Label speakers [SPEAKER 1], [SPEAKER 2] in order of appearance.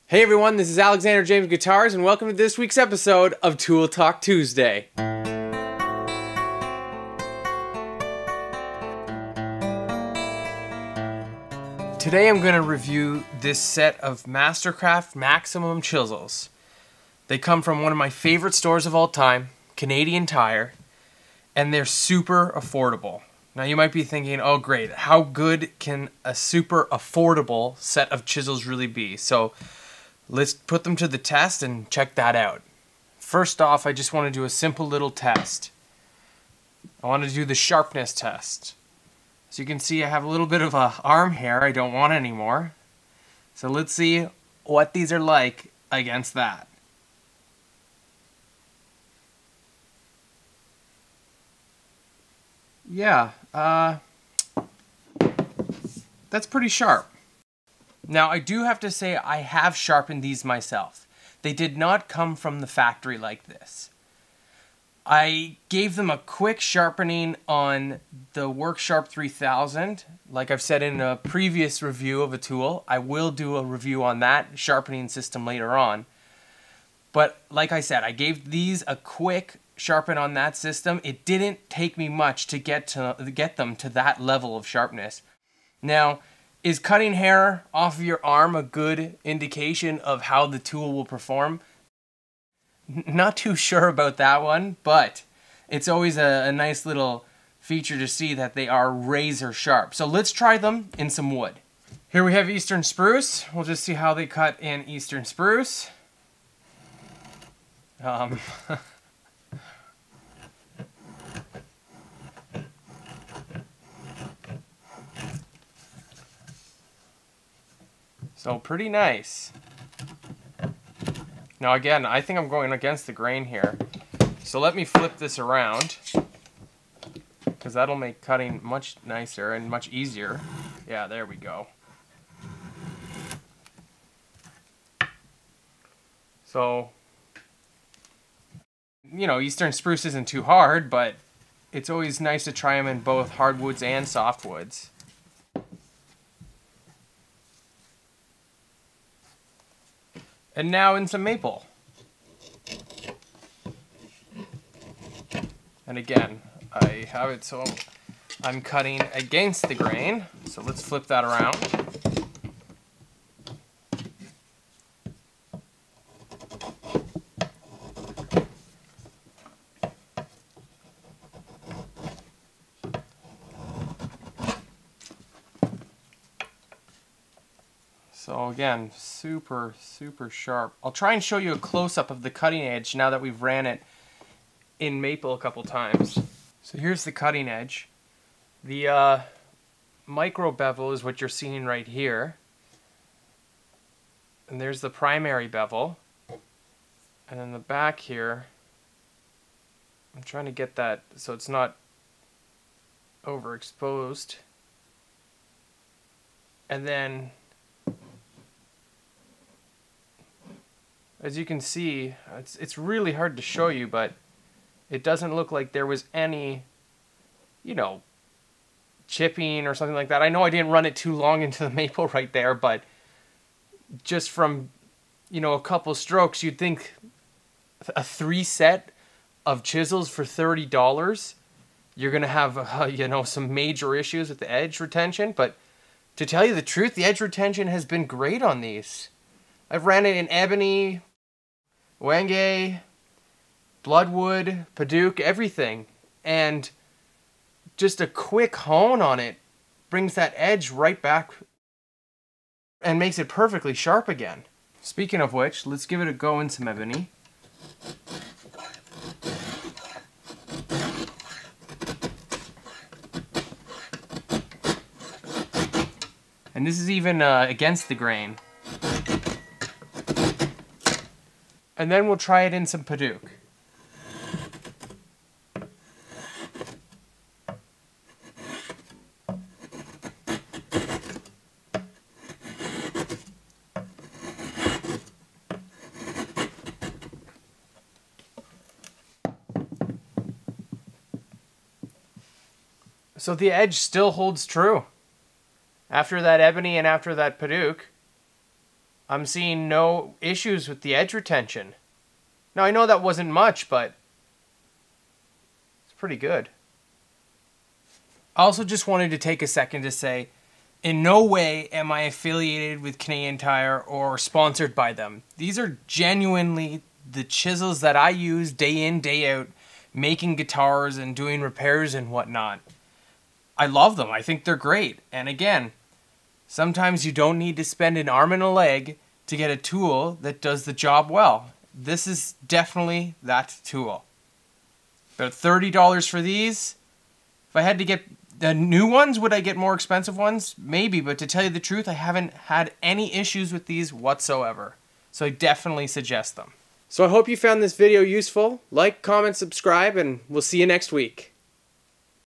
[SPEAKER 1] Hey everyone, this is Alexander James Guitars and welcome to this week's episode of Tool Talk Tuesday. Today I'm going to review this set of Mastercraft Maximum chisels. They come from one of my favorite stores of all time, Canadian Tire, and they're super affordable. Now you might be thinking, oh great, how good can a super affordable set of chisels really be? So let's put them to the test and check that out. First off, I just want to do a simple little test. I want to do the sharpness test. As you can see, I have a little bit of arm hair I don't want anymore. So let's see what these are like against that. Yeah, that's pretty sharp. Now, I do have to say I have sharpened these myself. They did not come from the factory like this. I gave them a quick sharpening on the WorkSharp 3000. Like I've said in a previous review of a tool, I will do a review on that sharpening system later on. But like I said, I gave these a quick sharpen on that system. It didn't take me much to get them to that level of sharpness. Now, is cutting hair off of your arm a good indication of how the tool will perform? Not too sure about that one, but it's always a nice little feature to see that they are razor sharp. So let's try them in some wood. Here we have Eastern Spruce. We'll just see how they cut in Eastern Spruce. So pretty nice. Now again, I think I'm going against the grain here. So let me flip this around, because that'll make cutting much nicer and much easier. Yeah, there we go. So, you know, Eastern Spruce isn't too hard, but it's always nice to try them in both hardwoods and softwoods. And now in some maple. And again, I have it so I'm cutting against the grain. So let's flip that around. So again, super sharp. I'll try and show you a close-up of the cutting edge now that we've ran it in maple a couple times. So here's the cutting edge. The micro bevel is what you're seeing right here. And there's the primary bevel. And in the back here, I'm trying to get that so it's not overexposed. And then as you can see, it's really hard to show you, but it doesn't look like there was any, you know, chipping or something like that. I know I didn't run it too long into the maple right there, but just from, you know, a couple strokes, you'd think a 3 set of chisels for $30, you're going to have, you know, some major issues with the edge retention. But to tell you the truth, the edge retention has been great on these. I've ran it in ebony, wenge, bloodwood, padauk, everything. And just a quick hone on it brings that edge right back and makes it perfectly sharp again. Speaking of which, let's give it a go in some ebony. And this is even against the grain. And then we'll try it in some padauk. So the edge still holds true. After that ebony and after that padauk, I'm seeing no issues with the edge retention. Now I know that wasn't much, but it's pretty good. I also just wanted to take a second to say, in no way am I affiliated with Canadian Tire or sponsored by them. These are genuinely the chisels that I use day in, day out, making guitars and doing repairs and whatnot. I love them. I think they're great. And again, sometimes you don't need to spend an arm and a leg to get a tool that does the job well. This is definitely that tool. About $30 for these. If I had to get the new ones, would I get more expensive ones? Maybe, but to tell you the truth, I haven't had any issues with these whatsoever. So I definitely suggest them. So I hope you found this video useful. Like, comment, subscribe, and we'll see you next week.